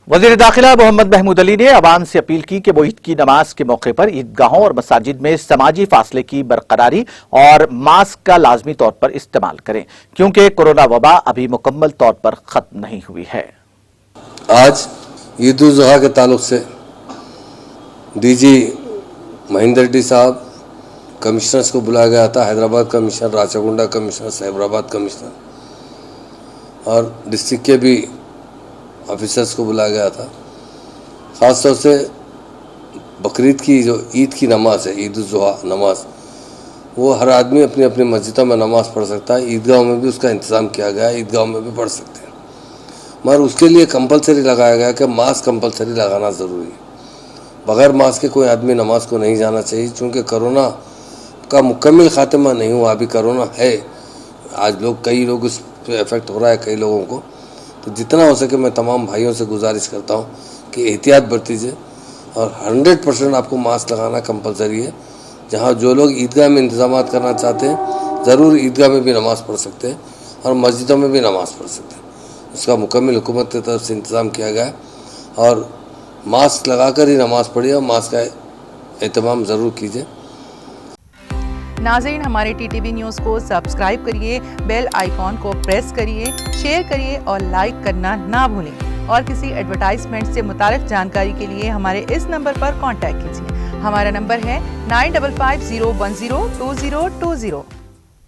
वज़ीर दाखिला मोहम्मद महमूद अली ने अवाम से अपील की कि वो ईद की नमाज के मौके पर ईदगाहों और मसाजिद में समाजी फासले की बरकरारी और मास्क का लाजमी तौर पर इस्तेमाल करें, क्योंकि कोरोना वबा अभी मुकम्मल तौर पर खत्म नहीं हुई है। आज ईद उल जुहा के ताल्लुक से डीजी महेंद्र रेड्डी साहब कमिश्नर्स को बुलाया गया था। Hyderabad commissioner, Rachakonda commissioner, Cyberabad commissioner और डिस्ट्रिक्ट के भी ऑफिसर्स को बुलाया गया था। ख़ास तौर से बकरीद की जो ईद की नमाज है, ईद उल जुहा नमाज, वो हर आदमी अपनी अपनी मस्जिदों में नमाज़ पढ़ सकता है। ईदगाहों में भी उसका इंतज़ाम किया गया है, ईदगाहों में भी पढ़ सकते हैं, मगर उसके लिए कंपलसरी लगाया गया कि मास्क कंपलसरी लगाना ज़रूरी है। बग़ैर मास्क के कोई आदमी नमाज को नहीं जाना चाहिए, चूँकि कोरोना का मुकम्मल ख़ात्मा नहीं हुआ, अभी कोरोना है। आज कई लोग इस पर इफ़ेक्ट हो रहा है, कई लोगों को। तो जितना हो सके मैं तमाम भाइयों से गुजारिश करता हूँ कि एहतियात बरतीजिए और 100% आपको मास्क लगाना कंपलसरी है। जहाँ जो लोग ईदगाह में इंतज़ाम करना चाहते हैं, ज़रूर ईदगाह में भी नमाज़ पढ़ सकते हैं और मस्जिदों में भी नमाज़ पढ़ सकते हैं। उसका मुकम्मल हुकूमत की तरफ से इंतज़ाम किया गया है और मास्क लगाकर ही नमाज़ पढ़िए और मास्क का एहतमाम ज़रूर कीजिए। नाज़रीन, हमारे टीटीवी न्यूज़ को सब्सक्राइब करिए, बेल आइकॉन को प्रेस करिए, शेयर करिए और लाइक करना ना भूलें। और किसी एडवर्टाइजमेंट से मुताल्लिक़ जानकारी के लिए हमारे इस नंबर पर कांटेक्ट कीजिए। हमारा नंबर है 9550102020।